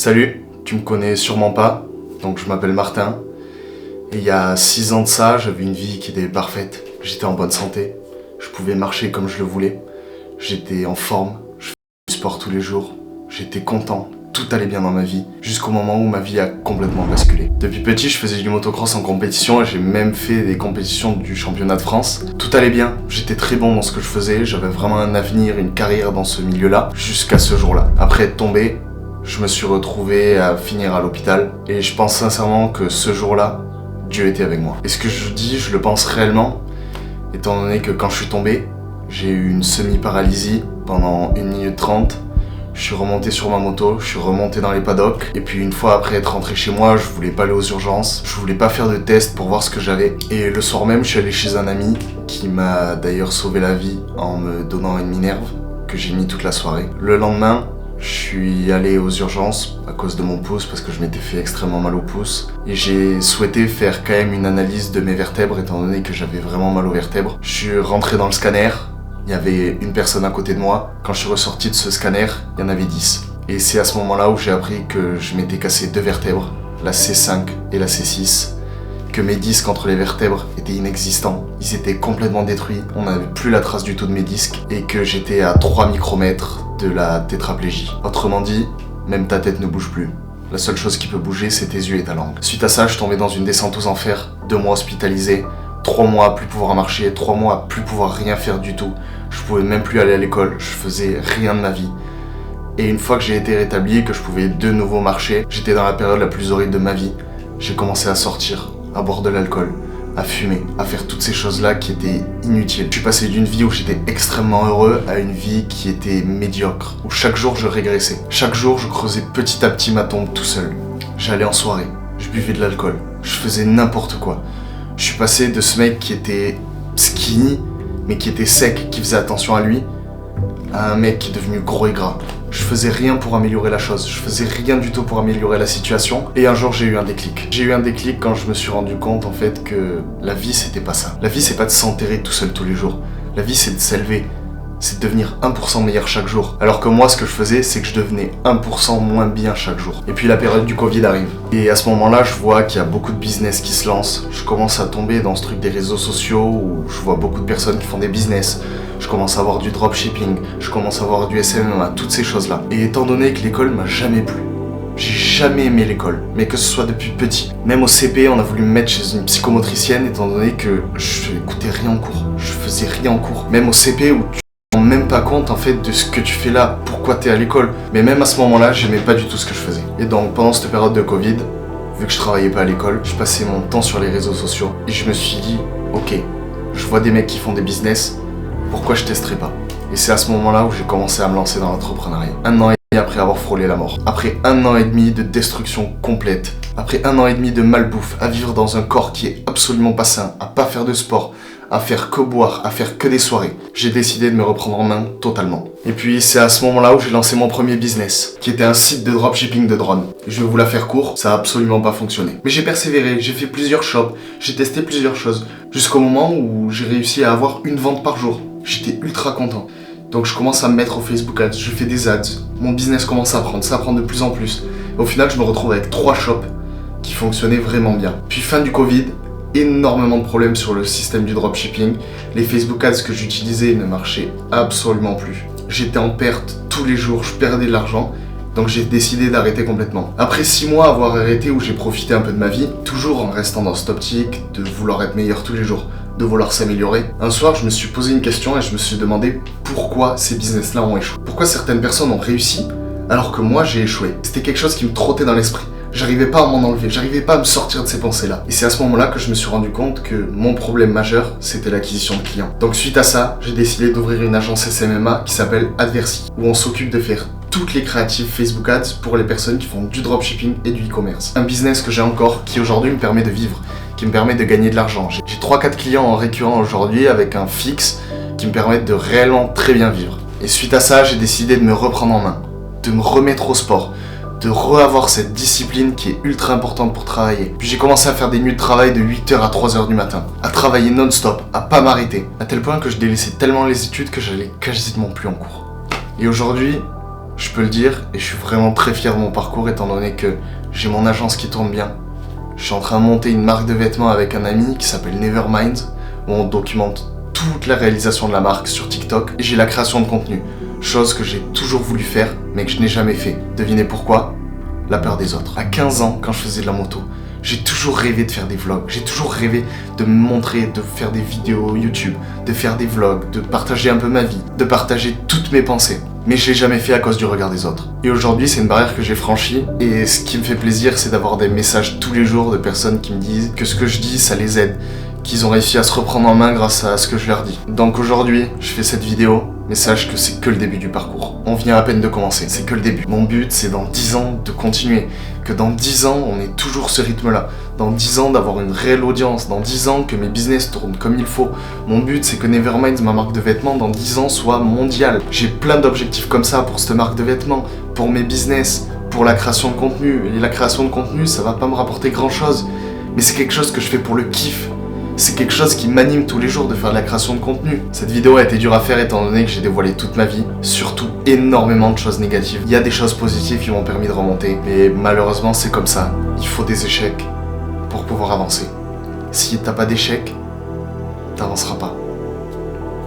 Salut, tu me connais sûrement pas, donc je m'appelle Martin. Et il y a 6 ans de ça, j'avais une vie qui était parfaite. J'étais en bonne santé, je pouvais marcher comme je le voulais. J'étais en forme, je faisais du sport tous les jours. J'étais content, tout allait bien dans ma vie, jusqu'au moment où ma vie a complètement basculé. Depuis petit, je faisais du motocross en compétition et j'ai même fait des compétitions du championnat de France. Tout allait bien, j'étais très bon dans ce que je faisais, j'avais vraiment un avenir, une carrière dans ce milieu-là, jusqu'à ce jour-là. Après être tombé, je me suis retrouvé à finir à l'hôpital et je pense sincèrement que ce jour-là, Dieu était avec moi. Et ce que je dis, je le pense réellement, étant donné que quand je suis tombé, j'ai eu une semi-paralysie pendant 1 minute 30. Je suis remonté sur ma moto, je suis remonté dans les paddocks. Et puis une fois après être rentré chez moi, je voulais pas aller aux urgences. Je voulais pas faire de test pour voir ce que j'avais. Et le soir même, je suis allé chez un ami qui m'a d'ailleurs sauvé la vie en me donnant une Minerve que j'ai mis toute la soirée. Le lendemain, je suis allé aux urgences à cause de mon pouce parce que je m'étais fait extrêmement mal au pouce. Et j'ai souhaité faire quand même une analyse de mes vertèbres étant donné que j'avais vraiment mal aux vertèbres. Je suis rentré dans le scanner. Il y avait une personne à côté de moi. Quand je suis ressorti de ce scanner, il y en avait 10. Et c'est à ce moment-là où j'ai appris que je m'étais cassé 2 vertèbres, la C5 et la C6, que mes disques entre les vertèbres étaient inexistants. Ils étaient complètement détruits, on n'avait plus la trace du tout de mes disques, et que j'étais à 3 micromètres de la tétraplégie. Autrement dit, même ta tête ne bouge plus. La seule chose qui peut bouger, c'est tes yeux et ta langue. Suite à ça, je tombais dans une descente aux enfers, 2 mois hospitalisé, 3 mois à plus pouvoir marcher, 3 mois à plus pouvoir rien faire du tout. Je pouvais même plus aller à l'école, je faisais rien de ma vie. Et une fois que j'ai été rétabli, que je pouvais de nouveau marcher, j'étais dans la période la plus horrible de ma vie. J'ai commencé à sortir, à boire de l'alcool, à fumer, à faire toutes ces choses-là qui étaient inutiles. Je suis passé d'une vie où j'étais extrêmement heureux à une vie qui était médiocre, où chaque jour je régressais. Chaque jour je creusais petit à petit ma tombe tout seul. J'allais en soirée, je buvais de l'alcool, je faisais n'importe quoi. Je suis passé de ce mec qui était skinny, mais qui était sec, qui faisait attention à lui, à un mec qui est devenu gros et gras. Je faisais rien pour améliorer la chose, je faisais rien du tout pour améliorer la situation. Et un jour j'ai eu un déclic. J'ai eu un déclic quand je me suis rendu compte en fait que la vie c'était pas ça. La vie c'est pas de s'enterrer tout seul tous les jours. La vie c'est de s'élever. C'est de devenir 1% meilleur chaque jour. Alors que moi, ce que je faisais, c'est que je devenais 1% moins bien chaque jour. Et puis la période du Covid arrive. Et à ce moment-là, je vois qu'il y a beaucoup de business qui se lancent. Je commence à tomber dans ce truc des réseaux sociaux où je vois beaucoup de personnes qui font des business. Je commence à voir du dropshipping, je commence à voir du SMMA, toutes ces choses-là. Et étant donné que l'école m'a jamais plu, j'ai jamais aimé l'école, mais que ce soit depuis petit. Même au CP, on a voulu me mettre chez une psychomotricienne étant donné que je n'écoutais rien en cours. Je faisais rien en cours. Même au CP où tu te rends même pas compte en fait de ce que tu fais là, pourquoi t'es à l'école. Mais même à ce moment-là, j'aimais pas du tout ce que je faisais. Et donc pendant cette période de Covid, vu que je travaillais pas à l'école, je passais mon temps sur les réseaux sociaux. Et je me suis dit, ok, je vois des mecs qui font des business, pourquoi je testerais pas? Et c'est à ce moment-là où j'ai commencé à me lancer dans l'entrepreneuriat. 1 an et demi après avoir frôlé la mort. Après 1 an et demi de destruction complète. Après 1 an et demi de malbouffe, à vivre dans un corps qui est absolument pas sain, à pas faire de sport, à faire que boire, à faire que des soirées. J'ai décidé de me reprendre en main totalement. Et puis c'est à ce moment-là où j'ai lancé mon premier business, qui était un site de dropshipping de drones. Je vais vous la faire court, ça a absolument pas fonctionné. Mais j'ai persévéré, j'ai fait plusieurs shops, j'ai testé plusieurs choses, jusqu'au moment où j'ai réussi à avoir une vente par jour. J'étais ultra content. Donc je commence à me mettre au Facebook Ads, je fais des ads, mon business commence à prendre, ça prend de plus en plus. Et au final, je me retrouve avec 3 shops qui fonctionnaient vraiment bien. Puis fin du Covid, énormément de problèmes sur le système du dropshipping. Les Facebook Ads que j'utilisais ne marchaient absolument plus. J'étais en perte tous les jours, je perdais de l'argent. Donc j'ai décidé d'arrêter complètement. Après 6 mois avoir arrêté où j'ai profité un peu de ma vie, toujours en restant dans cette optique de vouloir être meilleur tous les jours, de vouloir s'améliorer, un soir je me suis posé une question et je me suis demandé pourquoi ces business-là ont échoué. Pourquoi certaines personnes ont réussi alors que moi j'ai échoué. C'était quelque chose qui me trottait dans l'esprit. J'arrivais pas à m'en enlever, j'arrivais pas à me sortir de ces pensées-là. Et c'est à ce moment-là que je me suis rendu compte que mon problème majeur, c'était l'acquisition de clients. Donc suite à ça, j'ai décidé d'ouvrir une agence SMMA qui s'appelle Adversi, où on s'occupe de faire toutes les créatives Facebook Ads pour les personnes qui font du dropshipping et du e-commerce. Un business que j'ai encore, qui aujourd'hui me permet de vivre, qui me permet de gagner de l'argent. J'ai 3-4 clients en récurrent aujourd'hui avec un fixe qui me permettent de réellement très bien vivre. Et suite à ça, j'ai décidé de me reprendre en main, de me remettre au sport, de re-avoir cette discipline qui est ultra importante pour travailler. Puis j'ai commencé à faire des nuits de travail de 8h à 3h du matin, à travailler non-stop, à pas m'arrêter, à tel point que je délaissais tellement les études que j'allais quasiment plus en cours. Et aujourd'hui, Je peux le dire et je suis vraiment très fier de mon parcours étant donné que j'ai mon agence qui tourne bien. Je suis en train de monter une marque de vêtements avec un ami qui s'appelle Nevermind où on documente toute la réalisation de la marque sur TikTok. Et j'ai la création de contenu, chose que j'ai toujours voulu faire mais que je n'ai jamais fait. Devinez pourquoi? La peur des autres. À 15 ans, quand je faisais de la moto, j'ai toujours rêvé de faire des vlogs, j'ai toujours rêvé de me montrer, de faire des vidéos YouTube, de faire des vlogs, de partager un peu ma vie, de partager toutes mes pensées. Mais je l'ai jamais fait à cause du regard des autres. Et aujourd'hui, c'est une barrière que j'ai franchie. Et ce qui me fait plaisir, c'est d'avoir des messages tous les jours de personnes qui me disent que ce que je dis, ça les aide, qu'ils ont réussi à se reprendre en main grâce à ce que je leur dis. Donc aujourd'hui, je fais cette vidéo, mais sache que c'est que le début du parcours. On vient à peine de commencer, c'est que le début. Mon but, c'est dans 10 ans de continuer. Que dans 10 ans, on ait toujours ce rythme-là. Dans 10 ans, d'avoir une réelle audience. Dans 10 ans, que mes business tournent comme il faut. Mon but, c'est que Nevermind, ma marque de vêtements, dans 10 ans, soit mondiale. J'ai plein d'objectifs comme ça pour cette marque de vêtements, pour mes business, pour la création de contenu. Et la création de contenu, ça va pas me rapporter grand-chose. Mais c'est quelque chose que je fais pour le kiff. C'est quelque chose qui m'anime tous les jours de faire de la création de contenu. Cette vidéo a été dure à faire étant donné que j'ai dévoilé toute ma vie, surtout énormément de choses négatives. Il y a des choses positives qui m'ont permis de remonter, mais malheureusement c'est comme ça. Il faut des échecs pour pouvoir avancer. Si t'as pas d'échecs, t'avanceras pas.